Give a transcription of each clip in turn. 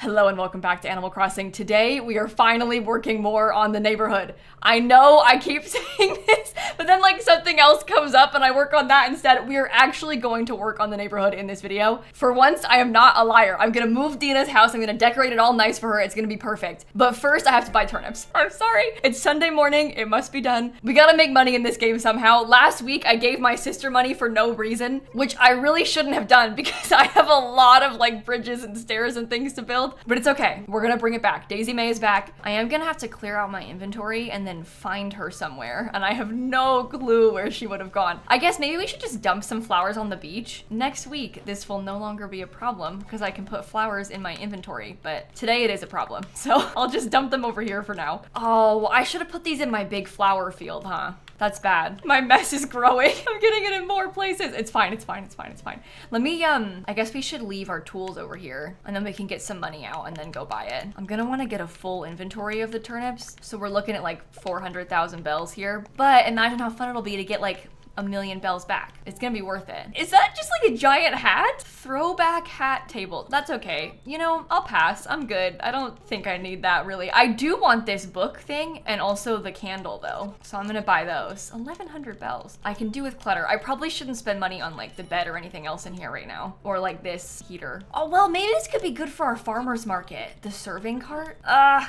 Hello and welcome back to Animal Crossing. Today we are finally working more on the neighborhood. I know I keep saying this, but then like something else comes up and I work on that instead. We are actually going to work on the neighborhood in this video. For once, I am not a liar. I'm gonna move Dina's house. I'm gonna decorate it all nice for her. It's gonna be perfect. But first I have to buy turnips. I'm sorry. It's Sunday morning. It must be done. We gotta make money in this game somehow. Last week I gave my sister money for no reason, which I really shouldn't have done because I have a lot of like bridges and stairs and things to build. But it's okay. We're gonna bring it back. Daisy Mae is back. I am gonna have to clear out my inventory and then find her somewhere. And I have no clue where she would have gone. I guess maybe we should just dump some flowers on the beach. Next week, this will no longer be a problem because I can put flowers in my inventory. But today it is a problem. So I'll just dump them over here for now. Oh, I should have put these in my big flower field, huh? That's bad. My mess is growing. I'm getting it in more places. It's fine, it's fine, it's fine, it's fine. Let me, I guess we should leave our tools over here and then we can get some money out and then go buy it. I'm gonna wanna get a full inventory of the turnips. So we're looking at like 400,000 bells here. But imagine how fun it'll be to get like 1,000,000 bells back. It's gonna be worth it. Is that just like a giant hat? Throwback hat table. That's okay. You know, I'll pass. I'm good. I don't think I need that really. I do want this book thing and also the candle though. So I'm gonna buy those. 1,100 bells. I can do with clutter. I probably shouldn't spend money on like the bed or anything else in here right now. Or like this heater. Oh, well, maybe this could be good for our farmer's market. The serving cart? I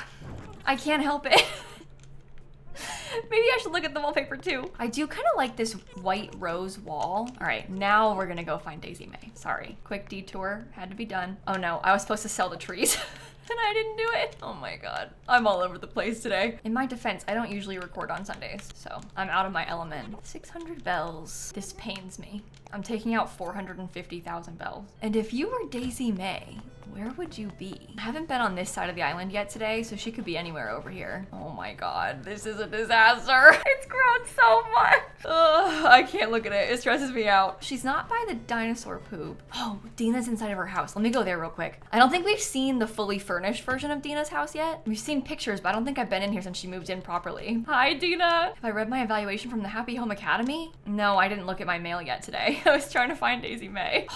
can't help it. Maybe I should look at the wallpaper too. I do kind of like this white rose wall. All right, now we're gonna go find Daisy Mae. Sorry, quick detour, had to be done. Oh no, I was supposed to sell the trees and I didn't do it. Oh my God, I'm all over the place today. In my defense, I don't usually record on Sundays, so I'm out of my element. 600 bells, this pains me. I'm taking out 450,000 bells. And if you were Daisy Mae, where would you be? I haven't been on this side of the island yet today, so she could be anywhere over here. Oh my God, this is a disaster. It's grown so much. Ugh, I can't look at it. It stresses me out. She's not by the dinosaur poop. Oh, Dina's inside of her house. Let me go there real quick. I don't think we've seen the fully furnished version of Dina's house yet. We've seen pictures, but I don't think I've been in here since she moved in properly. Hi, Dina. Have I read my evaluation from the Happy Home Academy? No, I didn't look at my mail yet today. I was trying to find Daisy Mae.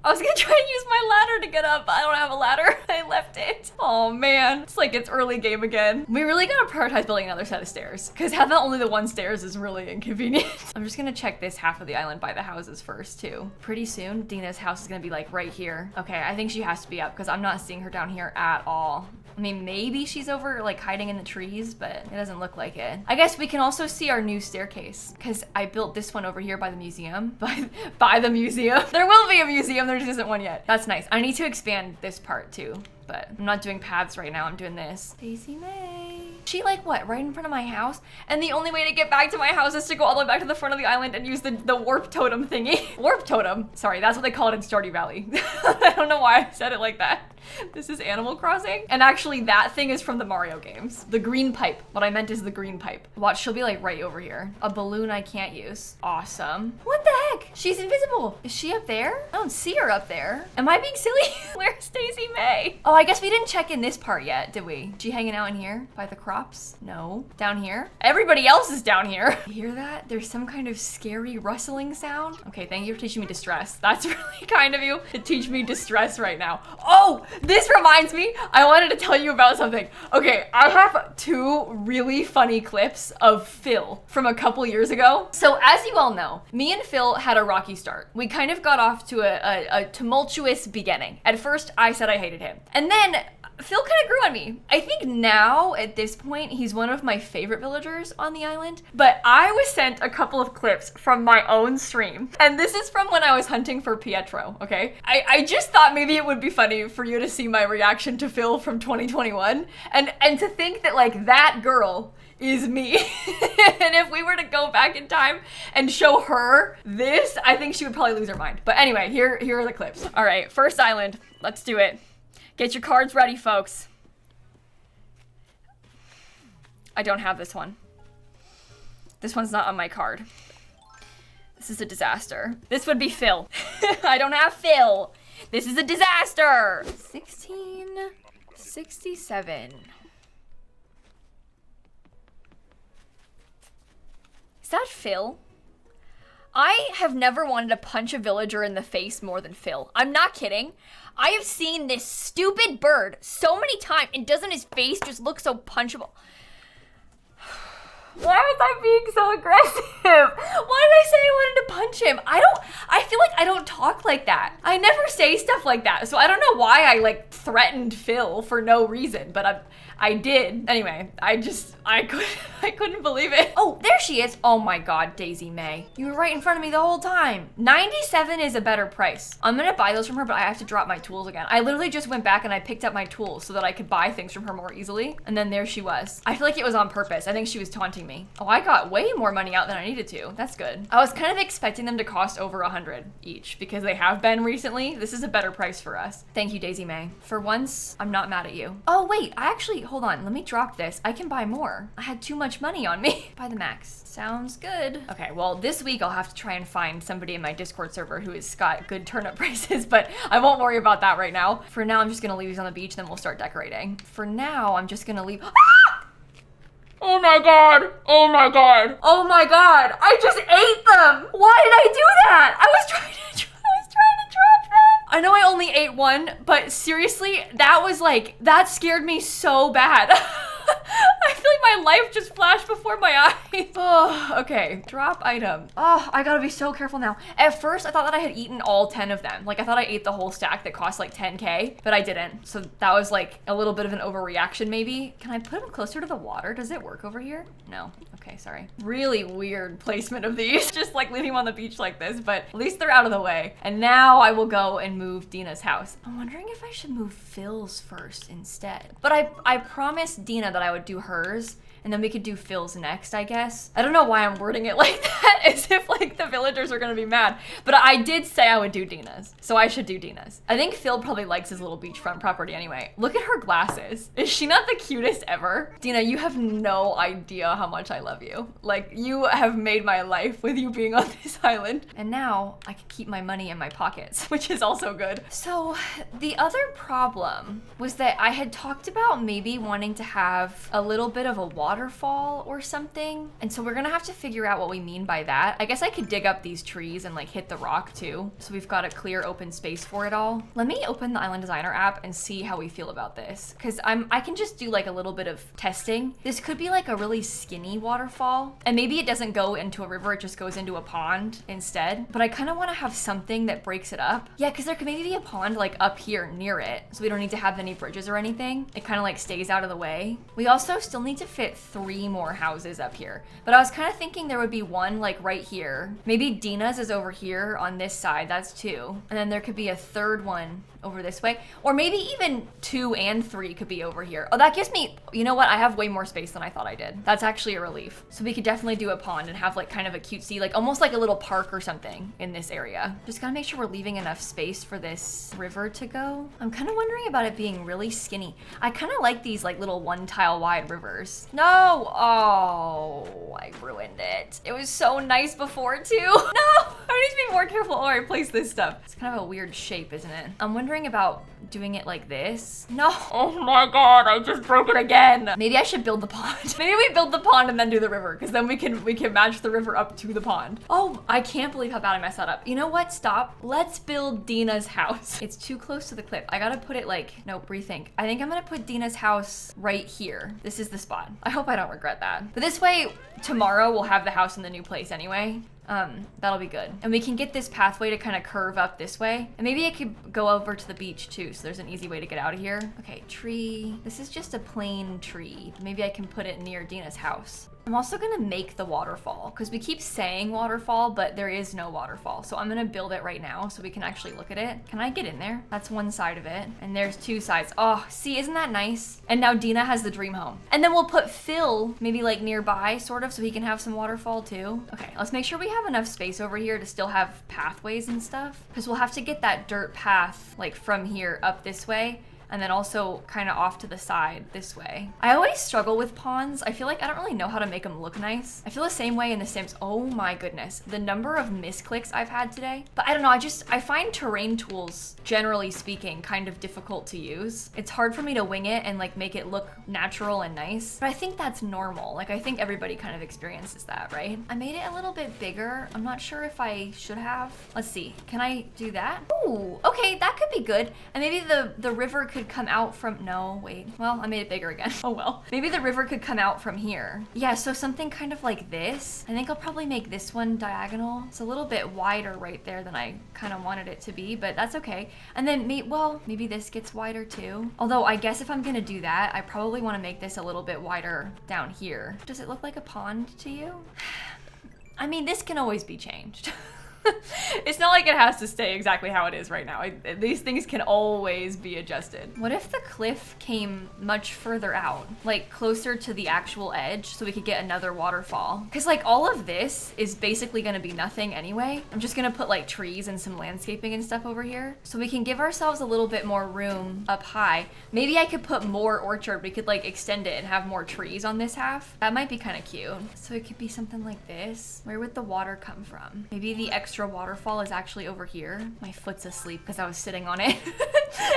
I was gonna try and use my ladder to get up, but I don't have a ladder. I left it. Oh man, it's like it's early game again. We really gotta prioritize building another set of stairs because having only the one stairs is really inconvenient. I'm just gonna check this half of the island by the houses first too. Pretty soon, Dina's house is gonna be like right here. Okay, I think she has to be up because I'm not seeing her down here at all. I mean, maybe she's over like hiding in the trees, but it doesn't look like it. I guess we can also see our new staircase because I built this one over here by the museum. By the museum. There will be a museum, there just isn't one yet. That's nice. I need to expand this part too, but I'm not doing paths right now. I'm doing this. Daisy Mae. She like what, right in front of my house? And the only way to get back to my house is to go all the way back to the front of the island and use the warp totem thingy. Warp totem. Sorry, that's what they call it in Stardew Valley. I don't know why I said it like that. This is Animal Crossing. And actually that thing is from the Mario games. The green pipe. What I meant is the green pipe. Watch, she'll be like right over here. A balloon I can't use. Awesome. What the heck? She's invisible. Is she up there? I don't see her up there. Am I being silly? Where's Daisy Mae? Oh, I guess we didn't check in this part yet, did we? Is she hanging out in here by the crops? No. Down here? Everybody else is down here. You hear that? There's some kind of scary rustling sound. Okay, thank you for teaching me distress. That's really kind of you to teach me distress right now. Oh, this reminds me, I wanted to tell you about something. Okay, I have two really funny clips of Phil from a couple years ago. So as you all know, me and Phil had a rocky start. We kind of got off to a tumultuous beginning. At first, I said I hated him. And then Phil kind of grew on me. I think now, at this point, he's one of my favorite villagers on the island. But I was sent a couple of clips from my own stream. And this is from when I was hunting for Pietro, okay? I just thought maybe it would be funny for you to see my reaction to Phil from 2021. And to think that, like, that girl is me. And if we were to go back in time and show her this, I think she would probably lose her mind. But anyway, here are the clips. All right, first island. Let's do it. Get your cards ready, folks. I don't have this one. This one's not on my card. This is a disaster. This would be Phil. I don't have Phil. This is a disaster. 1667. Is that Phil? I have never wanted to punch a villager in the face more than Phil. I'm not kidding. I have seen this stupid bird so many times, and doesn't his face just look so punchable? Why was I being so aggressive? Why did I say I wanted to punch him? I feel like I don't talk like that. I never say stuff like that. So I don't know why I like threatened Phil for no reason, but I did. Anyway, I couldn't believe it. Oh, there she is. Oh my God, Daisy Mae. You were right in front of me the whole time. 97 is a better price. I'm gonna buy those from her, but I have to drop my tools again. I literally just went back and I picked up my tools so that I could buy things from her more easily. And then there she was. I feel like it was on purpose. I think she was taunting me. Oh, I got way more money out than I needed to. That's good. I was kind of expecting them to cost over 100 each because they have been recently. This is a better price for us. Thank you, Daisy Mae. For once, I'm not mad at you. Oh wait, hold on. Let me drop this. I can buy more. I had too much money on me. Buy the max. Sounds good. Okay, well, this week I'll have to try and find somebody in my Discord server who has got good turnip prices, but I won't worry about that right now. For now, I'm just gonna leave these on the beach, then we'll start decorating. For now, I'm just gonna leave. Oh my God. Oh my God. Oh my God. I just ate them. Why did I do that? I was trying to drop them. I know I only ate one, but seriously, that scared me so bad. I feel like my life just flashed before my eyes. Oh, okay. Drop item. Oh, I gotta be so careful now. At first, I thought that I had eaten all 10 of them. Like, I thought I ate the whole stack that cost like 10K, but I didn't. So that was like a little bit of an overreaction maybe. Can I put them closer to the water? Does it work over here? No. Okay, sorry. Really weird placement of these. Just like leaving them on the beach like this, but at least they're out of the way. And now I will go and move Dina's house. I'm wondering if I should move Phil's first instead. But I promised Dina that I would do hers, and then we could do Phil's next, I guess. I don't know why I'm wording it like that, as if like the villagers are gonna be mad. But I did say I would do Dina's, so I should do Dina's. I think Phil probably likes his little beachfront property anyway. Look at her glasses. Is she not the cutest ever? Dina, you have no idea how much I love you. Like, you have made my life with you being on this island. And now I can keep my money in my pockets, which is also good. So the other problem was that I had talked about maybe wanting to have a little bit of a waterfall or something. And so we're gonna have to figure out what we mean by that. I guess I could dig up these trees and like hit the rock too. So we've got a clear open space for it all. Let me open the Island Designer app and see how we feel about this. Cause I can just do like a little bit of testing. This could be like a really skinny waterfall. And maybe it doesn't go into a river, it just goes into a pond instead. But I kind of want to have something that breaks it up. Yeah, cause there could maybe be a pond like up here near it. So we don't need to have any bridges or anything. It kind of like stays out of the way. We also still need to fit 3 more houses up here. But I was kind of thinking there would be one like right here. Maybe Dina's is over here on this side, that's 2. And then there could be a third one over this way. Or maybe even 2 and 3 could be over here. Oh, that gives me, you know what? I have way more space than I thought I did. That's actually a relief. So we could definitely do a pond and have like kind of a cutesy, like almost like a little park or something in this area. Just gotta make sure we're leaving enough space for this river to go. I'm kind of wondering about it being really skinny. I kind of like these like little 1 tile wide rivers. No, oh, I ruined it. It was so nice before too. No, I need to be more careful while I place this stuff. It's kind of a weird shape, isn't it? I'm wondering about doing it like this. No. Oh my God, I just broke it again. Maybe I should build the pond. Maybe we build the pond and then do the river, because then we can match the river up to the pond. Oh, I can't believe how bad I messed that up. You know what? Stop. Let's build Dina's house. It's too close to the cliff. I gotta put it like, nope, rethink. I think I'm gonna put Dina's house right here. This is the spot. I hope I don't regret that. But this way, tomorrow we'll have the house in the new place anyway. That'll be good. And we can get this pathway to kind of curve up this way. And maybe it could go over to the beach too, so there's an easy way to get out of here. Okay, tree. This is just a plain tree. Maybe I can put it near Dina's house. I'm also gonna make the waterfall, because we keep saying waterfall, but there is no waterfall. So I'm gonna build it right now so we can actually look at it. Can I get in there? That's one side of it. And there's 2 sides. Oh, see, isn't that nice? And now Dina has the dream home. And then we'll put Phil maybe like nearby, sort of, so he can have some waterfall too. Okay, let's make sure we have enough space over here to still have pathways and stuff, because we'll have to get that dirt path like from here up this way. and then also kind of off to the side this way. I always struggle with ponds. I feel like I don't really know how to make them look nice. I feel the same way in The Sims. Oh my goodness, the number of misclicks I've had today. But I don't know, I find terrain tools, generally speaking, kind of difficult to use. It's hard for me to wing it and like make it look natural and nice, but I think that's normal. Like I think everybody kind of experiences that, right? I made it a little bit bigger. I'm not sure if I should have. Let's see, can I do that? Ooh, okay, that could be good. And maybe the river could come out from, no, wait. Well, I made it bigger again. Oh well. Maybe the river could come out from here. Yeah, so something kind of like this. I think I'll probably make this one diagonal. It's a little bit wider right there than I kind of wanted it to be, but that's okay. And then maybe this gets wider too. Although I guess if I'm gonna do that, I probably want to make this a little bit wider down here. Does it look like a pond to you? I mean, this can always be changed. It's not like it has to stay exactly how it is right now. These things can always be adjusted. What if the cliff came much further out, like closer to the actual edge, so we could get another waterfall? Because like all of this is basically gonna be nothing anyway. I'm just gonna put like trees and some landscaping and stuff over here, so we can give ourselves a little bit more room up high. Maybe I could put more orchard. We could like extend it and have more trees on this half. That might be kind of cute. So it could be something like this. Where would the water come from? Maybe the extra waterfall is actually over here. My foot's asleep because I was sitting on it.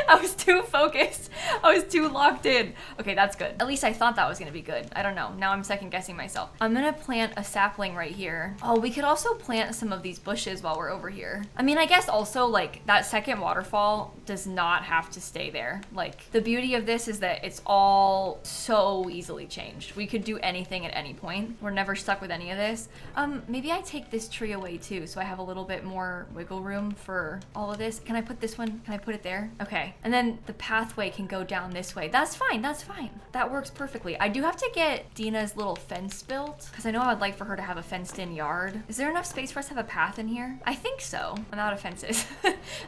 I was too focused. I was too locked in. Okay, that's good. At least I thought that was gonna be good. I don't know. Now I'm second guessing myself. I'm gonna plant a sapling right here. Oh, we could also plant some of these bushes while we're over here. I mean, I guess also like that second waterfall does not have to stay there. Like the beauty of this is that it's all so easily changed. We could do anything at any point. We're never stuck with any of this. Maybe I take this tree away too, so I have a little bit more wiggle room for all of this. Can I put this one? Can I put it there? Okay. And then the pathway can go down this way. That's fine. That's fine. That works perfectly. I do have to get Dina's little fence built because I know I would like for her to have a fenced in yard. Is there enough space for us to have a path in here? I think so. I'm out of fences.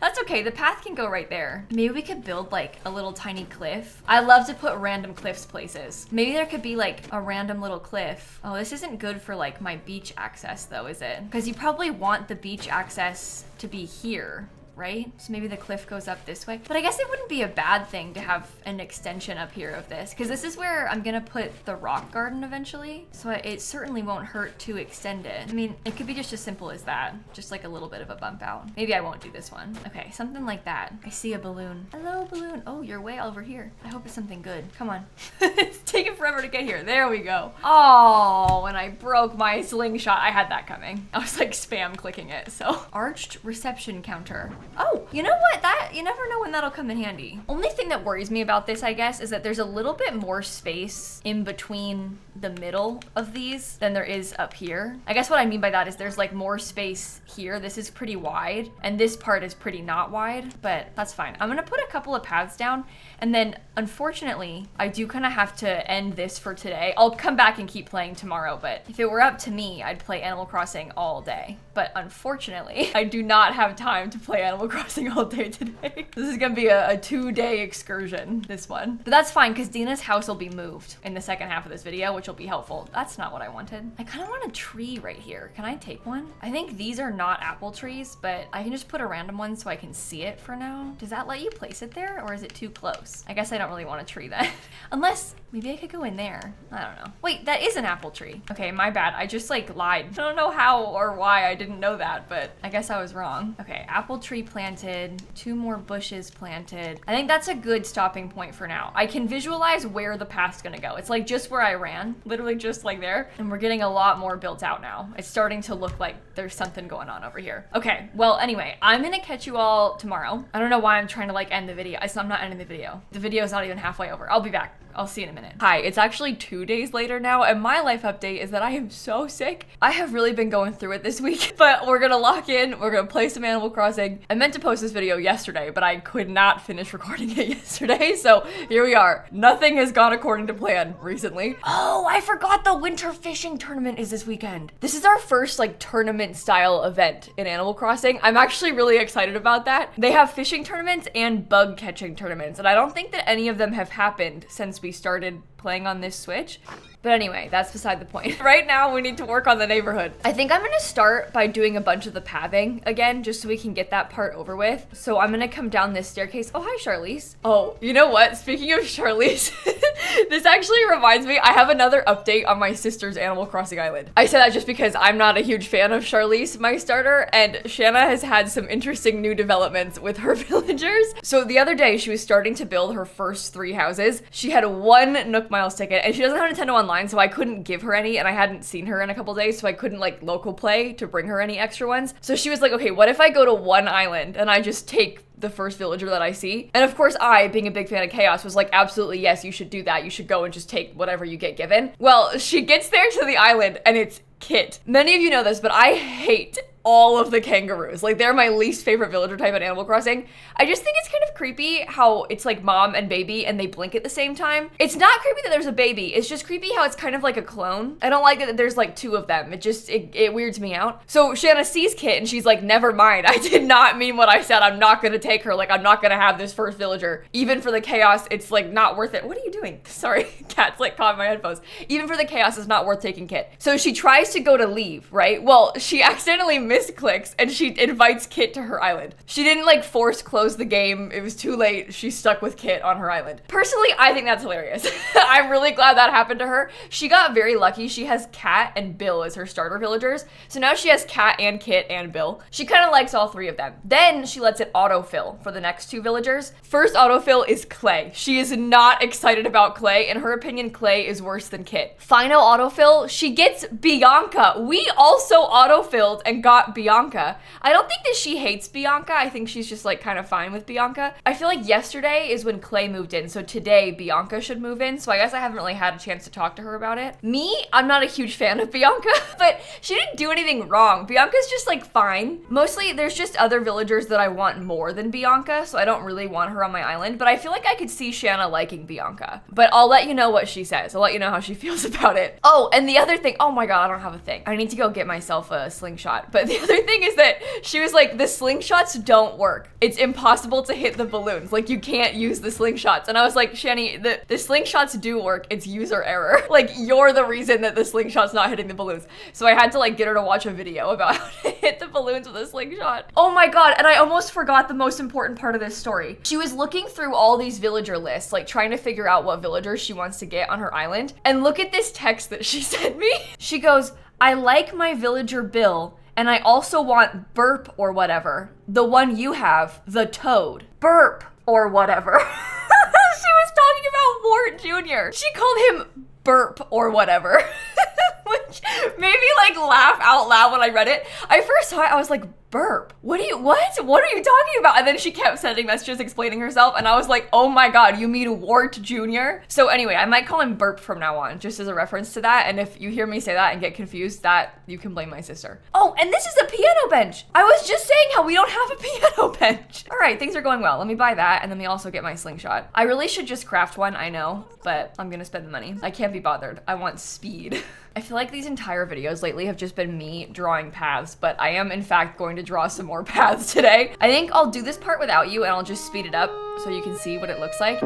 That's okay. The path can go right there. Maybe we could build like a little tiny cliff. I love to put random cliffs places. Maybe there could be like a random little cliff. Oh, this isn't good for like my beach access though, is it? Because you probably want the beach access to be here, right? So maybe the cliff goes up this way. But I guess it wouldn't be a bad thing to have an extension up here of this, because this is where I'm gonna put the rock garden eventually. So it certainly won't hurt to extend it. I mean, it could be just as simple as that. Just like a little bit of a bump out. Maybe I won't do this one. Okay, something like that. I see a balloon. Hello, balloon. Oh, you're way over here. I hope it's something good. Come on. It's taking forever to get here. There we go. Oh, when I broke my slingshot, I had that coming. I was like spam clicking it, so. Arched reception counter. Oh, you know what? That, you never know when that'll come in handy. Only thing that worries me about this, I guess, is that there's a little bit more space in between the middle of these than there is up here. I guess what I mean by that is there's like more space here. This is pretty wide and this part is pretty not wide, but that's fine. I'm gonna put a couple of paths down, and then unfortunately, I do kind of have to end this for today. I'll come back and keep playing tomorrow, but if it were up to me, I'd play Animal Crossing all day. But unfortunately, I do not have time to play Animal Crossing all day today. This is gonna be a 2-day excursion, this one. But that's fine, because Dina's house will be moved in the second half of this video, which will be helpful. That's not what I wanted. I kind of want a tree right here. Can I take one? I think these are not apple trees, but I can just put a random one so I can see it for now. Does that let you place it there, or is it too close? I guess I don't really want a tree then. Unless, maybe I could go in there. I don't know. Wait, that is an apple tree. Okay, my bad. I just like lied. I don't know how or why I didn't know that, but I guess I was wrong. Okay, apple tree planted, 2 more bushes planted. I think that's a good stopping point for now. I can visualize where the path's gonna go. It's like just where I ran, literally just like there. And we're getting a lot more built out now. It's starting to look like there's something going on over here. Okay, well, anyway, I'm gonna catch you all tomorrow. I don't know why I'm trying to like end the video. I'm not ending the video. The video is not even halfway over. I'll be back. I'll see you in a minute. Hi, it's actually 2 days later now, and my life update is that I am so sick. I have really been going through it this week, but we're gonna lock in, we're gonna play some Animal Crossing. I meant to post this video yesterday, but I could not finish recording it yesterday, so here we are. Nothing has gone according to plan recently. Oh, I forgot the winter fishing tournament is this weekend. This is our first like tournament style event in Animal Crossing. I'm actually really excited about that. They have fishing tournaments and bug catching tournaments, and I don't think that any of them have happened since we started playing on this Switch. But anyway, that's beside the point. Right now, we need to work on the neighborhood. I think I'm gonna start by doing a bunch of the pathing again, just so we can get that part over with. So I'm gonna come down this staircase. Oh, hi, Charlize. Oh, you know what? Speaking of Charlize, this actually reminds me, I have another update on my sister's Animal Crossing island. I say that just because I'm not a huge fan of Charlize, my starter, and Shanna has had some interesting new developments with her villagers. So the other day, she was starting to build her first 3 houses. She had 1 Nook Miles ticket, and she doesn't have Nintendo Online, so I couldn't give her any, and I hadn't seen her in a couple days, so I couldn't like local play to bring her any extra ones. So she was like, okay, what if I go to one island and I just take the first villager that I see? And of course, I, being a big fan of chaos, was like, absolutely, yes, you should do that. You should go and just take whatever you get given. Well, she gets there to the island and it's Kit. Many of you know this, but I hate all of the kangaroos. Like, they're my least favorite villager type in Animal Crossing. I just think it's kind of creepy how it's like mom and baby and they blink at the same time. It's not creepy that there's a baby. It's just creepy how it's kind of like a clone. I don't like that there's like 2 of them. It weirds me out. So Shanna sees Kit and she's like, never mind. I did not mean what I said. I'm not gonna take her. Like, I'm not gonna have this first villager. Even for the chaos, it's like not worth it. What are you doing? Sorry, cat's like caught in my headphones. Even for the chaos, it's not worth taking Kit. So she tries to go to leave, right? Well, she accidentally misclicks and she invites Kit to her island. She didn't like force close the game. It was too late. She's stuck with Kit on her island. Personally, I think that's hilarious. I'm really glad that happened to her. She got very lucky. She has Cat and Bill as her starter villagers. So now she has Cat and Kit and Bill. She kind of likes all 3 of them. Then she lets it autofill for the next 2 villagers. First autofill is Clay. She is not excited about Clay. In her opinion, Clay is worse than Kit. Final autofill, she gets Bianca. We also autofilled and got Bianca. I don't think that she hates Bianca. I think she's just like kind of fine with Bianca. I feel like yesterday is when Clay moved in. So today Bianca should move in. So I guess I haven't really had a chance to talk to her about it. Me, I'm not a huge fan of Bianca, but she didn't do anything wrong. Bianca's just like fine. Mostly there's just other villagers that I want more than Bianca. So I don't really want her on my island, but I feel like I could see Shanna liking Bianca. But I'll let you know what she says. I'll let you know how she feels about it. Oh, and the other thing, oh my God, I don't have a thing. I need to go get myself a slingshot. But the other thing is that she was like, the slingshots don't work. It's impossible to hit the balloons. Like, you can't use the slingshots. And I was like, Shani, the slingshots do work. It's user error. Like, you're the reason that the slingshot's not hitting the balloons. So I had to like get her to watch a video about how to hit the balloons with a slingshot. Oh my God, and I almost forgot the most important part of this story. She was looking through all these villager lists, like trying to figure out what villagers she wants to get on her island. And look at this text that she sent me. She goes, I like my villager Bill, and I also want Burp or whatever. The one you have, the toad. Burp or whatever. She was talking about Wart Jr. She called him Burp or whatever. Which made me like laugh out loud when I read it. I first saw it, I was like, Burp? What are you talking about? And then she kept sending messages explaining herself, and I was like, oh my God, you mean Wart Jr.? So anyway, I might call him Burp from now on, just as a reference to that. And if you hear me say that and get confused, that you can blame my sister. Oh, and this is a piano bench. I was just saying how we don't have a piano bench. All right, things are going well. Let me buy that, and let me also get my slingshot. I really should just craft one, I know, but I'm gonna spend the money. I can't be bothered. I want speed. I feel like these entire videos lately have just been me drawing paths, but I am in fact going to draw some more paths today. I think I'll do this part without you and I'll just speed it up so you can see what it looks like.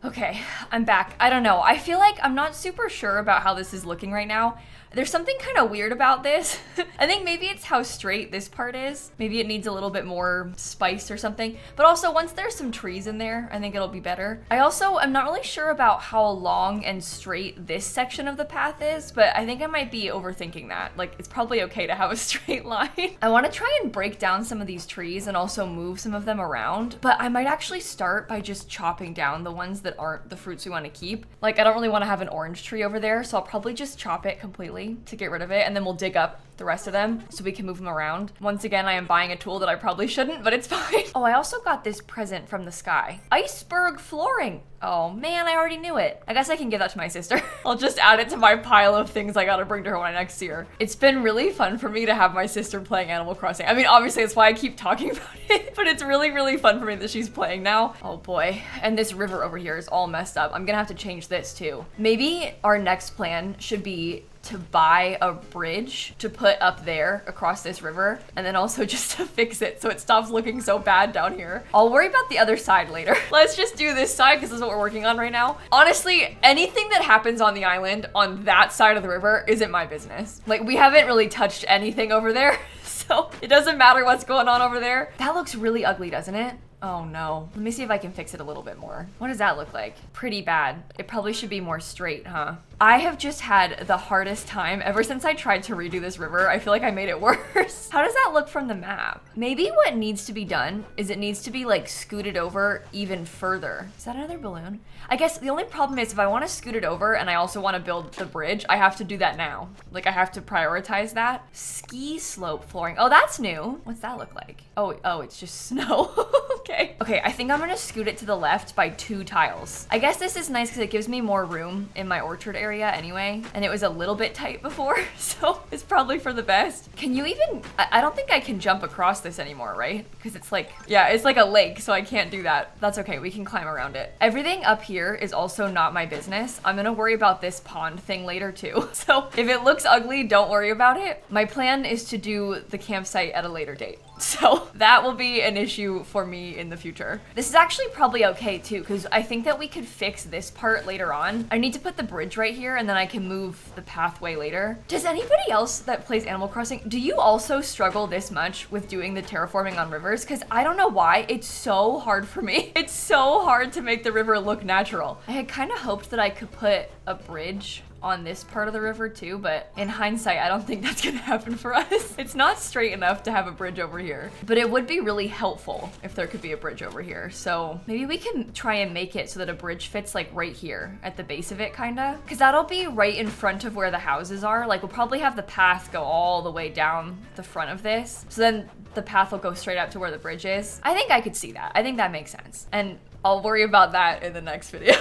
Okay, I'm back. I don't know. I feel like I'm not super sure about how this is looking right now. There's something kind of weird about this. I think maybe it's how straight this part is. Maybe it needs a little bit more spice or something. But also, once there's some trees in there, I think it'll be better. I also am not really sure about how long and straight this section of the path is, but I think I might be overthinking that. Like, it's probably okay to have a straight line. I want to try and break down some of these trees and also move some of them around, but I might actually start by just chopping down the ones that aren't the fruits we want to keep. Like, I don't really want to have an orange tree over there, so I'll probably just chop it completely to get rid of it, and then we'll dig up the rest of them so we can move them around. Once again, I am buying a tool that I probably shouldn't, but it's fine. Oh, I also got this present from the sky. Iceberg flooring. Oh man, I already knew it. I guess I can give that to my sister. I'll just add it to my pile of things I gotta bring to her when I next see her. It's been really fun for me to have my sister playing Animal Crossing. I mean, obviously that's why I keep talking about it, but it's really, really fun for me that she's playing now. Oh boy. And this river over here is all messed up. I'm gonna have to change this too. Maybe our next plan should be to buy a bridge to put up there across this river, and then also just to fix it so it stops looking so bad down here. I'll worry about the other side later. Let's just do this side because this is what we're working on right now. Honestly, anything that happens on the island on that side of the river isn't my business. Like, we haven't really touched anything over there, so it doesn't matter what's going on over there. That looks really ugly, doesn't it? Oh no. Let me see if I can fix it a little bit more. What does that look like? Pretty bad. It probably should be more straight, huh? I have just had the hardest time ever since I tried to redo this river. I feel like I made it worse. How does that look from the map? Maybe what needs to be done is it needs to be like scooted over even further. Is that another balloon? I guess the only problem is if I want to scoot it over and I also want to build the bridge, I have to do that now. Like, I have to prioritize that. Ski slope flooring. Oh, that's new. What's that look like? Oh, it's just snow. Okay. Okay, I think I'm gonna scoot it to the left by 2 tiles. I guess this is nice because it gives me more room in my orchard area anyway, and it was a little bit tight before, so it's probably for the best. Can you even, I don't think I can jump across this anymore, right? Because it's like, yeah, it's like a lake, so I can't do that. That's okay, we can climb around it. Everything up here is also not my business. I'm gonna worry about this pond thing later too. So if it looks ugly, don't worry about it. My plan is to do the campsite at a later date. So that will be an issue for me in the future. This is actually probably okay too, because I think that we could fix this part later on. I need to put the bridge right here and then I can move the pathway later. Does anybody else that plays Animal Crossing, do you also struggle this much with doing the terraforming on rivers? Because I don't know why, it's so hard for me. It's so hard to make the river look natural. I had kind of hoped that I could put a bridge on this part of the river too, but in hindsight, I don't think that's gonna happen for us. It's not straight enough to have a bridge over here, but it would be really helpful if there could be a bridge over here. So maybe we can try and make it so that a bridge fits like right here at the base of it, kinda, because that'll be right in front of where the houses are. Like, we'll probably have the path go all the way down the front of this, so then the path will go straight up to where the bridge is. I think I could see that. I think that makes sense. And I'll worry about that in the next video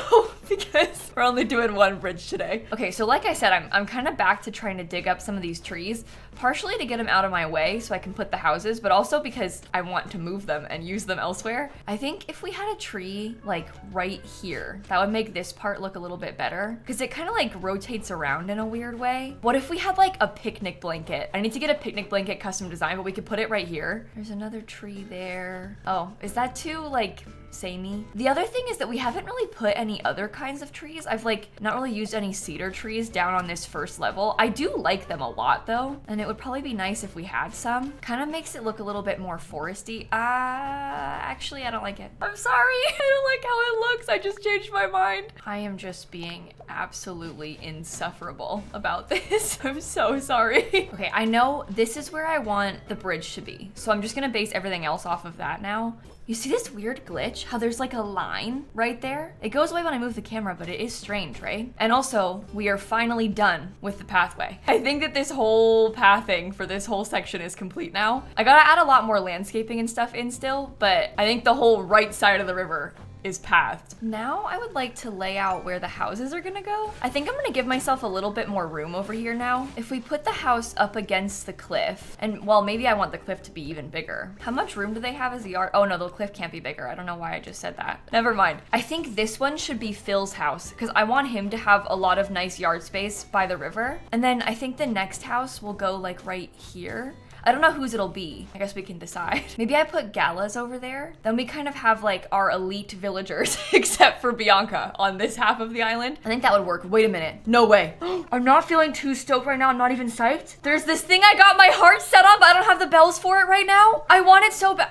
because we're only doing one bridge today. Okay, so like I said, I'm kind of back to trying to dig up some of these trees, partially to get them out of my way so I can put the houses, but also because I want to move them and use them elsewhere. I think if we had a tree like right here, that would make this part look a little bit better because it kind of like rotates around in a weird way. What if we had like a picnic blanket? I need to get a picnic blanket custom design, but we could put it right here. There's another tree there. Oh, is that too like samey? The other thing is that we haven't really put any other kinds of trees. I've like not really used any cedar trees down on this first level. I do like them a lot though, and it would probably be nice if we had some. Kind of makes it look a little bit more foresty. Actually, I don't like it. I'm sorry. I don't like how it looks. I just changed my mind. I am just being absolutely insufferable about this. I'm so sorry. Okay, I know this is where I want the bridge to be, so I'm just gonna base everything else off of that now. You see this weird glitch? How there's like a line right there? It goes away when I move the camera, but it is strange, right? And also, we are finally done with the pathway. I think that this whole pathing for this whole section is complete now. I gotta add a lot more landscaping and stuff in still, but I think the whole right side of the river is pathed. Now I would like to lay out where the houses are gonna go. I think I'm gonna give myself a little bit more room over here now. If we put the house up against the cliff, and well, maybe I want the cliff to be even bigger. How much room do they have as a yard? Oh no, the cliff can't be bigger. I don't know why I just said that. Never mind. I think this one should be Phil's house because I want him to have a lot of nice yard space by the river. And then I think the next house will go like right here. I don't know whose it'll be. I guess we can decide. Maybe I put Galas over there. Then we kind of have like our elite villagers, except for Bianca on this half of the island. I think that would work. Wait a minute. No way. I'm not feeling too stoked right now. I'm not even psyched. There's this thing I got my heart set on, but I don't have the bells for it right now. I want it so bad.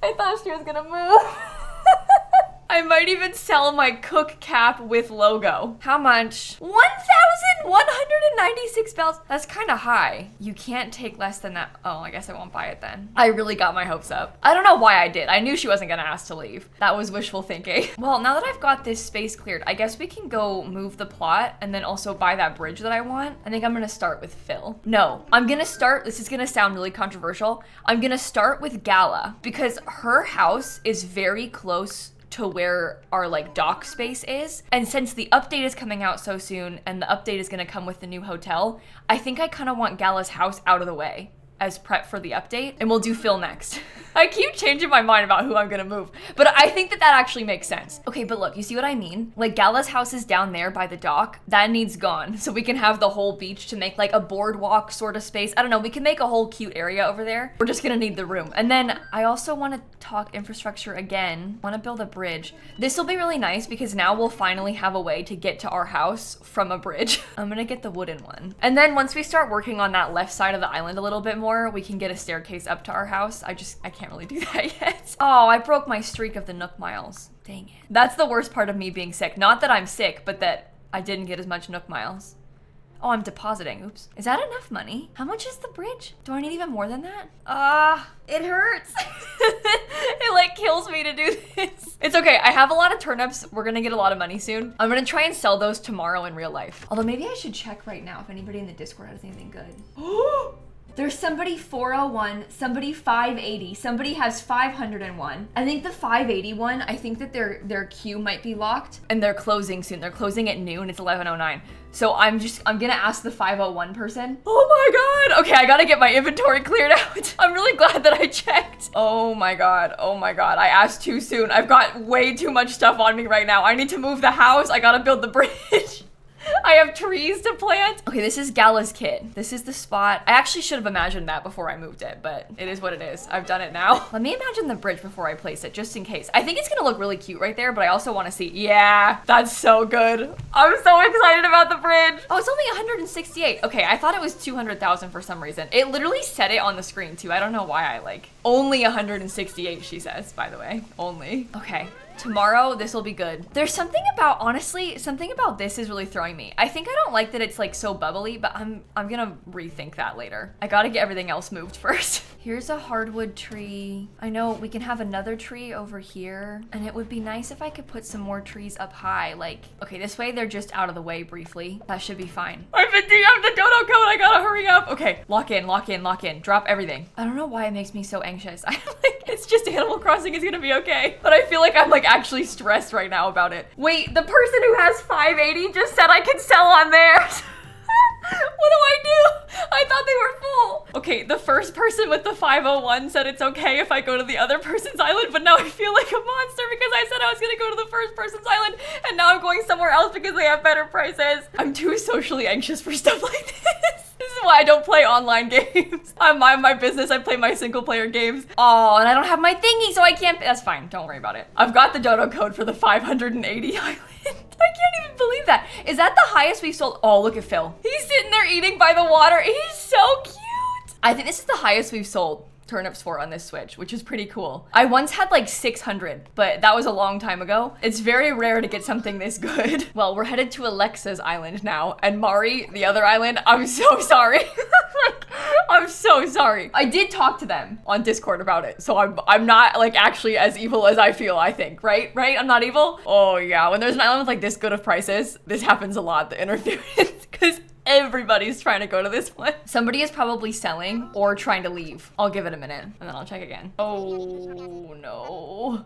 I thought she was gonna move. I might even sell my cook cap with logo. How much? 1,196 bells. That's kind of high. You can't take less than that. Oh, I guess I won't buy it then. I really got my hopes up. I don't know why I did. I knew she wasn't gonna ask to leave. That was wishful thinking. Well, now that I've got this space cleared, I guess we can go move the plot and then also buy that bridge that I want. I think I'm gonna start with Phil. No, I'm gonna start, this is gonna sound really controversial. I'm gonna start with Gala because her house is very close to where our like dock space is. And since the update is coming out so soon and the update is gonna come with the new hotel, I think I kind of want Gala's house out of the way as prep for the update, and we'll do Phil next. I keep changing my mind about who I'm gonna move, but I think that that actually makes sense. Okay, but look, you see what I mean? Like Gala's house is down there by the dock. That needs gone, so we can have the whole beach to make like a boardwalk sort of space. I don't know, we can make a whole cute area over there. We're just gonna need the room. And then I also wanna talk infrastructure again. Wanna build a bridge. This will be really nice because now we'll finally have a way to get to our house from a bridge. I'm gonna get the wooden one. And then once we start working on that left side of the island a little bit more, we can get a staircase up to our house. I can't really do that yet. Oh, I broke my streak of the Nook miles. Dang it. That's the worst part of me being sick. Not that I'm sick, but that I didn't get as much Nook miles. Oh, I'm depositing. Oops. Is that enough money? How much is the bridge? Do I need even more than that? It hurts. It like kills me to do this. It's okay. I have a lot of turnips. We're gonna get a lot of money soon. I'm gonna try and sell those tomorrow in real life. Although maybe I should check right now if anybody in the Discord has anything good. There's somebody 401, somebody 580, somebody has 501. I think the 581, I think that their queue might be locked and they're closing soon. They're closing at noon, it's 11:09. So I'm gonna ask the 501 person. Oh my God. Okay, I gotta get my inventory cleared out. I'm really glad that I checked. Oh my God, I asked too soon. I've got way too much stuff on me right now. I need to move the house, I gotta build the bridge. I have trees to plant. Okay, this is Gala's kit. This is the spot. I actually should have imagined that before I moved it, but it is what it is. I've done it now. Let me imagine the bridge before I place it, just in case. I think it's gonna look really cute right there, but I also wanna see, yeah, that's so good. I'm so excited about the bridge. Oh, it's only 168. Okay, I thought it was 200,000 for some reason. It literally said it on the screen too. I don't know why I like, only 168, she says, by the way, only. Okay. Tomorrow, this will be good. There's something about, honestly, something about this is really throwing me. I think I don't like that it's like so bubbly, but I'm gonna rethink that later. I gotta get everything else moved first. Here's a hardwood tree. I know we can have another tree over here, and it would be nice if I could put some more trees up high. Like, okay, this way they're just out of the way briefly. That should be fine. I've been DM'd the dodo code, I gotta hurry up. Okay, lock in, lock in, lock in. Drop everything. I don't know why it makes me so anxious. I like, it's just Animal Crossing is gonna be okay. But I feel like I'm like actually stressed right now about it. Wait, the person who has 580 just said I could sell on theirs. What do I do? I thought they were full. Okay, the first person with the 501 said it's okay if I go to the other person's island, but now I feel like a monster because I said I was gonna go to the first person's island and now I'm going somewhere else because they have better prices. I'm too socially anxious for stuff like this. This is why I don't play online games. I mind my business, I play my single player games. Oh, and I don't have my thingy, so I can't, that's fine, don't worry about it. I've got the dodo code for the 580 island. I can't even believe that. Is that the highest we've sold? Oh, look at Phil. He's sitting there eating by the water. He's so cute. I think this is the highest we've sold turnips for on this Switch, which is pretty cool. I once had like 600, but that was a long time ago. It's very rare to get something this good. Well, we're headed to Alexa's island now, and Mari, the other island, I'm so sorry. I'm so sorry. I did talk to them on Discord about it, so I'm not like actually as evil as I feel, I think, right? Right? I'm not evil? Oh yeah, when there's an island with like this good of prices, this happens a lot, the interference, because everybody's trying to go to this one. Somebody is probably selling or trying to leave. I'll give it a minute and then I'll check again. Oh no.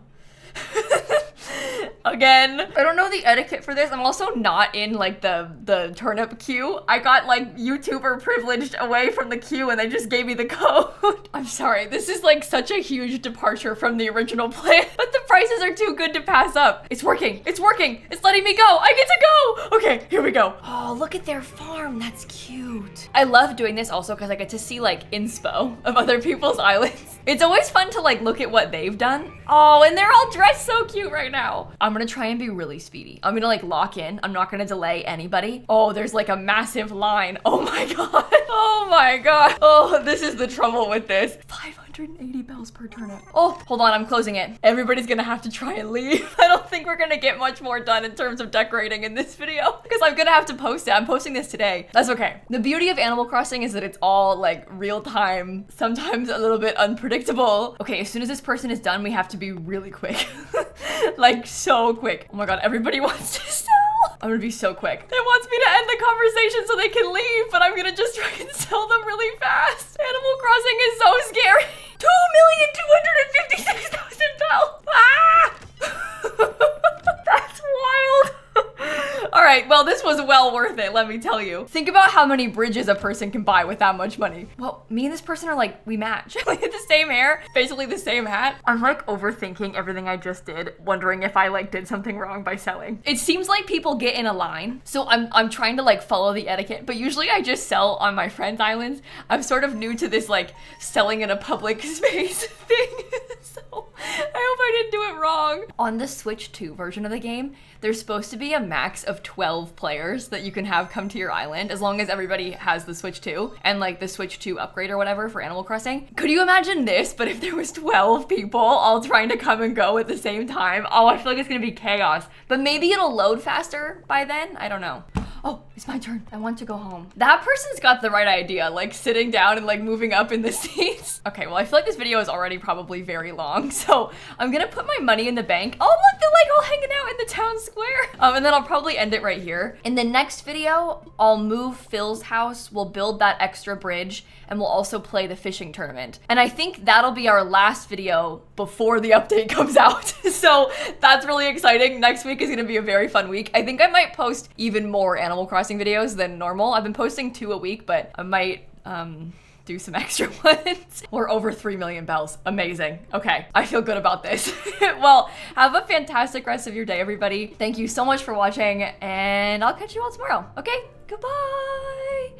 Again, I don't know the etiquette for this. I'm also not in like the turnip queue. I got like YouTuber privileged away from the queue and they just gave me the code. I'm sorry, this is like such a huge departure from the original plan, but the prices are too good to pass up. It's working, it's working. It's letting me go, I get to go. Okay, here we go. Oh, look at their farm, that's cute. I love doing this also because I get to see like inspo of other people's islands. It's always fun to like look at what they've done. Oh, and they're all dressed dressed so cute right now. I'm gonna try and be really speedy. I'm gonna like lock in. I'm not gonna delay anybody. Oh, there's like a massive line. Oh my God. Oh my God. Oh, this is the trouble with this. 580 bells per turnip. Oh, hold on, I'm closing it. Everybody's gonna have to try and leave. I don't think we're gonna get much more done in terms of decorating in this video because I'm gonna have to post it. I'm posting this today. That's okay. The beauty of Animal Crossing is that it's all like real time, sometimes a little bit unpredictable. Okay, as soon as this person is done, we have to be really quick. Like so quick. Oh my God, everybody wants to sell. I'm gonna be so quick. It wants me to end the conversation so they can leave, but I'm gonna just try and sell them really fast. Animal Crossing is so scary. 2,256,000 bells. Ah! That's wild. All right, well, this was well worth it, let me tell you. Think about how many bridges a person can buy with that much money. Well, me and this person are like, we match. We have the same hair, basically the same hat. I'm like overthinking everything I just did, wondering if I like did something wrong by selling. It seems like people get in a line, so I'm trying to like follow the etiquette, but usually I just sell on my friends' islands. I'm sort of new to this like selling in a public space thing, so I hope I didn't do it wrong. On the Switch 2 version of the game, there's supposed to be a max of 12 players that you can have come to your island, as long as everybody has the Switch 2 and like the Switch 2 upgrade or whatever for Animal Crossing. Could you imagine this, but if there was 12 people all trying to come and go at the same time? Oh, I feel like it's gonna be chaos. But maybe it'll load faster by then? I don't know. Oh, it's my turn. I want to go home. That person's got the right idea, like sitting down and like moving up in the seats. Okay, well, I feel like this video is already probably very long, so I'm gonna put my money in the bank. Oh, look, they're like all hanging out in the town square. And then I'll probably end it right here. In the next video, I'll move Phil's house, we'll build that extra bridge, and we'll also play the fishing tournament. And I think that'll be our last video before the update comes out. So that's really exciting. Next week is gonna be a very fun week. I think I might post even more Animal Crossing videos than normal. I've been posting 2 a week, but I might do some extra ones. We're over 3 million bells. Amazing. Okay, I feel good about this. Well, have a fantastic rest of your day, everybody. Thank you so much for watching, and I'll catch you all tomorrow. Okay, goodbye.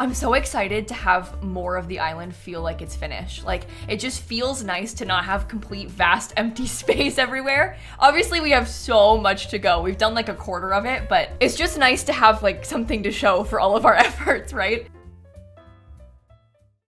I'm so excited to have more of the island feel like it's finished. Like, it just feels nice to not have complete vast empty space everywhere. Obviously, we have so much to go. We've done like a quarter of it, but it's just nice to have like something to show for all of our efforts, right?